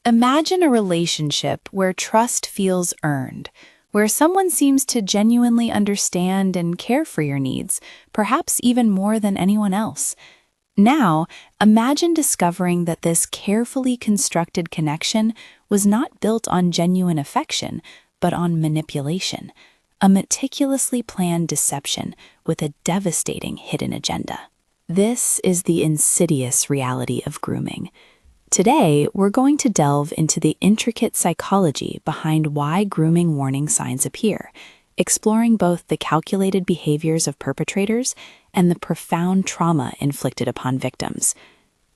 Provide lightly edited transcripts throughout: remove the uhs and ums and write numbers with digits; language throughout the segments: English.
Imagine a relationship where trust feels earned, where someone seems to genuinely understand and care for your needs, perhaps even more than anyone else. Now, imagine discovering that this carefully constructed connection was not built on genuine affection, but on manipulation, a meticulously planned deception with a devastating hidden agenda. This is the insidious reality of grooming. Today, we're going to delve into the intricate psychology behind why grooming warning signs appear, exploring both the calculated behaviors of perpetrators and the profound trauma inflicted upon victims.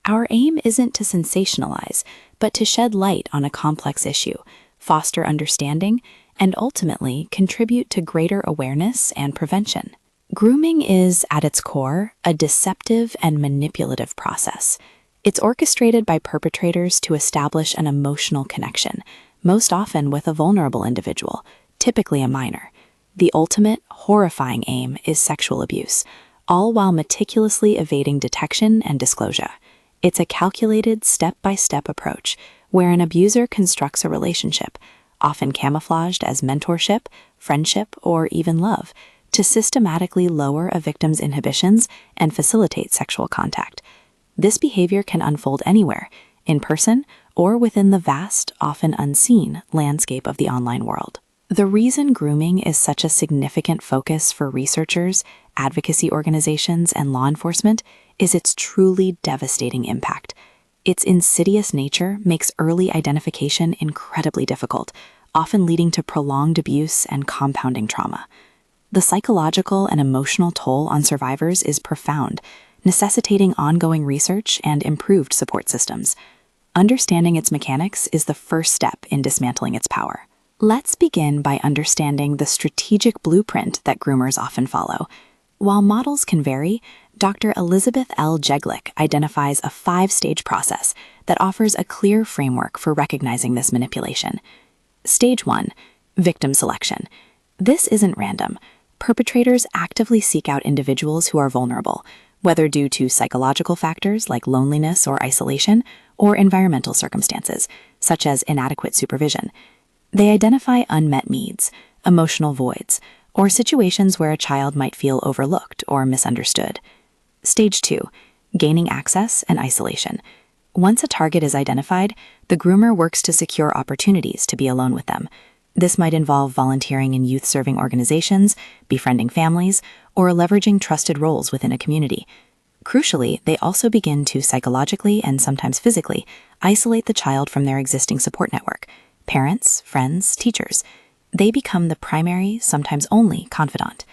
Our aim isn't to sensationalize, but to shed light on a complex issue, foster understanding, and ultimately contribute to greater awareness and prevention. Grooming is, at its core, a deceptive and manipulative process. It's orchestrated by perpetrators to establish an emotional connection, most often with a vulnerable individual, typically a minor. The ultimate, horrifying aim is sexual abuse, all while meticulously evading detection and disclosure. It's a calculated, step-by-step approach where an abuser constructs a relationship, often camouflaged as mentorship, friendship, or even love, to systematically lower a victim's inhibitions and facilitate sexual contact. This behavior can unfold anywhere, in person or within the vast, often unseen, landscape of the online world. The reason grooming is such a significant focus for researchers, advocacy organizations, and law enforcement is its truly devastating impact. Its insidious nature makes early identification incredibly difficult, often leading to prolonged abuse and compounding trauma. The psychological and emotional toll on survivors is profound, necessitating ongoing research and improved support systems. Understanding its mechanics is the first step in dismantling its power. Let's begin by understanding the strategic blueprint that groomers often follow. While models can vary, Dr. Elizabeth L. Jeglic identifies a 5-stage process that offers a clear framework for recognizing this manipulation. Stage 1. Victim selection. This isn't random. Perpetrators actively seek out individuals who are vulnerable, whether due to psychological factors like loneliness or isolation, or environmental circumstances, such as inadequate supervision. They identify unmet needs, emotional voids, or situations where a child might feel overlooked or misunderstood. Stage 2. Gaining access and isolation. Once a target is identified, the groomer works to secure opportunities to be alone with them. This might involve volunteering in youth-serving organizations, befriending families, or leveraging trusted roles within a community. Crucially, they also begin to psychologically and sometimes physically isolate the child from their existing support network, parents, friends, teachers. They become the primary, sometimes only, confidant.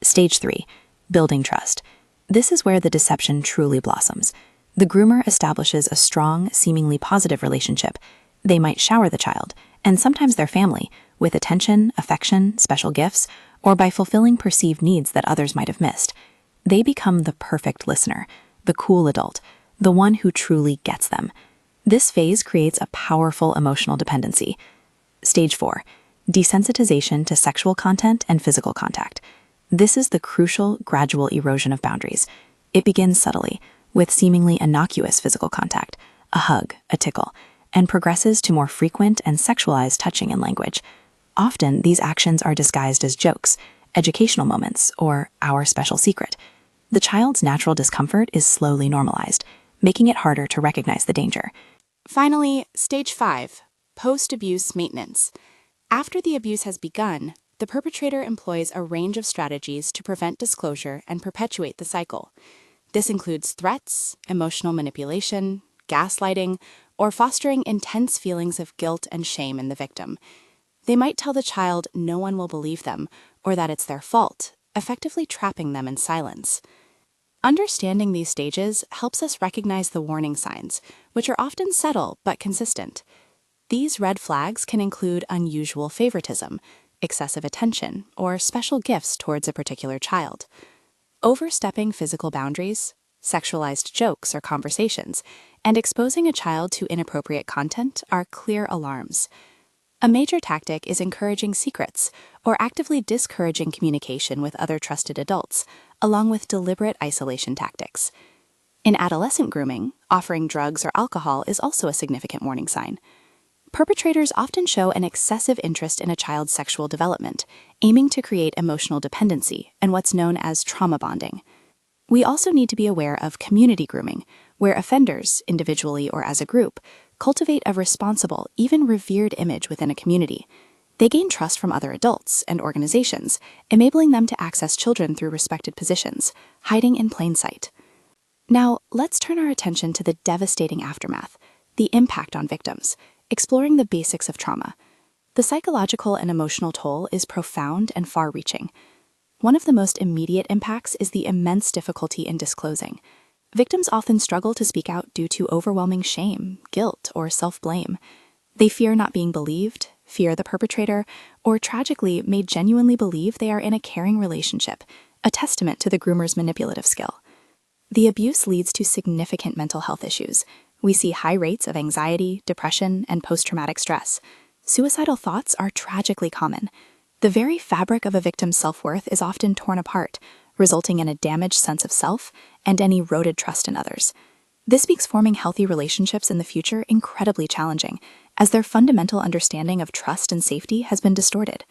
Stage 3. Building trust. This is where the deception truly blossoms. The groomer establishes a strong, seemingly positive relationship. They might shower the child, and sometimes their family, with attention, affection, special gifts, or by fulfilling perceived needs that others might have missed. They become the perfect listener, the cool adult, the one who truly gets them. This phase creates a powerful emotional dependency. Stage 4. Desensitization to sexual content and physical contact. This is the crucial, gradual erosion of boundaries. It begins subtly, with seemingly innocuous physical contact, a hug, a tickle, and progresses to more frequent and sexualized touching and language. Often, these actions are disguised as jokes, educational moments, or our special secret. The child's natural discomfort is slowly normalized, making it harder to recognize the danger. Finally, Stage 5, post-abuse maintenance. After the abuse has begun, the perpetrator employs a range of strategies to prevent disclosure and perpetuate the cycle. This includes threats, emotional manipulation, gaslighting, or fostering intense feelings of guilt and shame in the victim. They might tell the child no one will believe them, or that it's their fault, effectively trapping them in silence. Understanding these stages helps us recognize the warning signs, which are often subtle but consistent. These red flags can include unusual favoritism, excessive attention, or special gifts towards a particular child. Overstepping physical boundaries, sexualized jokes or conversations, and exposing a child to inappropriate content are clear alarms. A major tactic is encouraging secrets or actively discouraging communication with other trusted adults, along with deliberate isolation tactics. In adolescent grooming, offering drugs or alcohol is also a significant warning sign. Perpetrators often show an excessive interest in a child's sexual development, aiming to create emotional dependency and what's known as trauma bonding. We also need to be aware of community grooming, where offenders, individually or as a group, cultivate a responsible, even revered image within a community. They gain trust from other adults and organizations, enabling them to access children through respected positions, hiding in plain sight. Now, let's turn our attention to the devastating aftermath, the impact on victims, exploring the basics of trauma. The psychological and emotional toll is profound and far-reaching. One of the most immediate impacts is the immense difficulty in disclosing. Victims often struggle to speak out due to overwhelming shame, guilt, or self-blame. They fear not being believed, fear the perpetrator, or tragically may genuinely believe they are in a caring relationship, a testament to the groomer's manipulative skill. The abuse leads to significant mental health issues. We see high rates of anxiety, depression, and post-traumatic stress. Suicidal thoughts are tragically common. The very fabric of a victim's self-worth is often torn apart, resulting in a damaged sense of self and an eroded trust in others. This makes forming healthy relationships in the future incredibly challenging, as their fundamental understanding of trust and safety has been distorted.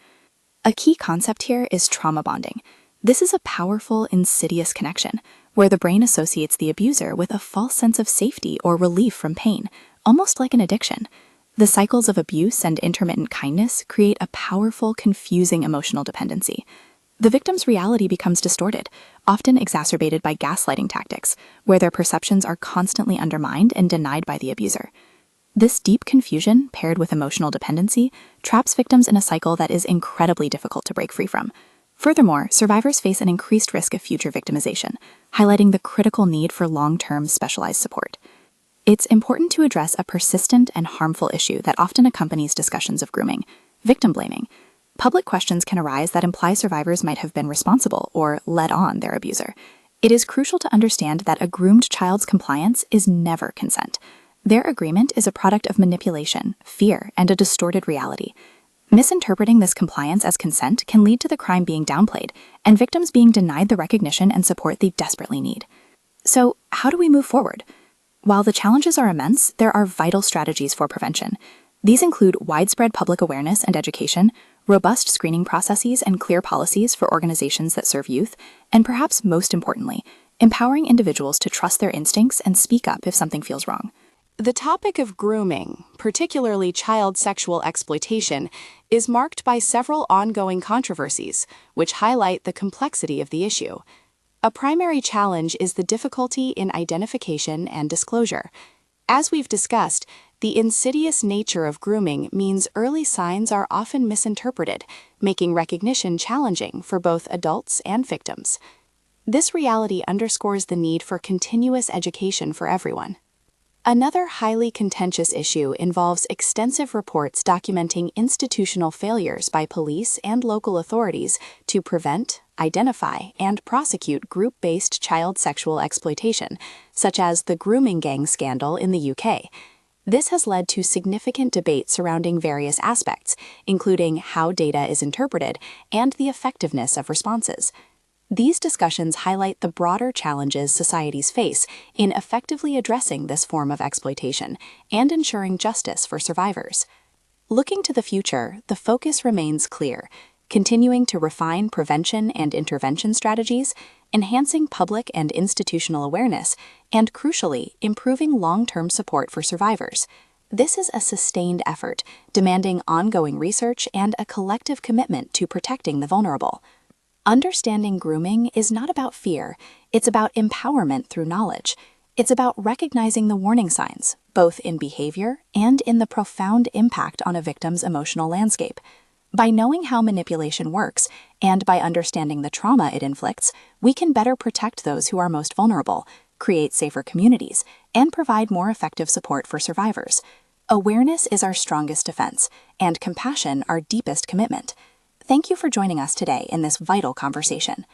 A key concept here is trauma bonding. This is a powerful, insidious connection, where the brain associates the abuser with a false sense of safety or relief from pain, almost like an addiction. The cycles of abuse and intermittent kindness create a powerful, confusing emotional dependency. The victim's reality becomes distorted, often exacerbated by gaslighting tactics, where their perceptions are constantly undermined and denied by the abuser. This deep confusion, paired with emotional dependency, traps victims in a cycle that is incredibly difficult to break free from. Furthermore, survivors face an increased risk of future victimization, highlighting the critical need for long-term specialized support. It's important to address a persistent and harmful issue that often accompanies discussions of grooming: victim blaming. Public questions can arise that imply survivors might have been responsible or led on their abuser. It is crucial to understand that a groomed child's compliance is never consent. Their agreement is a product of manipulation, fear, and a distorted reality. Misinterpreting this compliance as consent can lead to the crime being downplayed and victims being denied the recognition and support they desperately need. So, how do we move forward? While the challenges are immense, there are vital strategies for prevention. These include widespread public awareness and education, robust screening processes and clear policies for organizations that serve youth, and perhaps most importantly, empowering individuals to trust their instincts and speak up if something feels wrong. The topic of grooming, particularly child sexual exploitation, is marked by several ongoing controversies, which highlight the complexity of the issue. A primary challenge is the difficulty in identification and disclosure. As we've discussed, the insidious nature of grooming means early signs are often misinterpreted, making recognition challenging for both adults and victims. This reality underscores the need for continuous education for everyone. Another highly contentious issue involves extensive reports documenting institutional failures by police and local authorities to prevent, identify, and prosecute group-based child sexual exploitation, such as the grooming gang scandal in the UK. This has led to significant debate surrounding various aspects, including how data is interpreted and the effectiveness of responses. These discussions highlight the broader challenges societies face in effectively addressing this form of exploitation and ensuring justice for survivors. Looking to the future, the focus remains clear: continuing to refine prevention and intervention strategies, enhancing public and institutional awareness, and crucially, improving long-term support for survivors. This is a sustained effort, demanding ongoing research and a collective commitment to protecting the vulnerable. Understanding grooming is not about fear, it's about empowerment through knowledge. It's about recognizing the warning signs, both in behavior and in the profound impact on a victim's emotional landscape. By knowing how manipulation works, and by understanding the trauma it inflicts, we can better protect those who are most vulnerable, create safer communities, and provide more effective support for survivors. Awareness is our strongest defense, and compassion our deepest commitment. Thank you for joining us today in this vital conversation.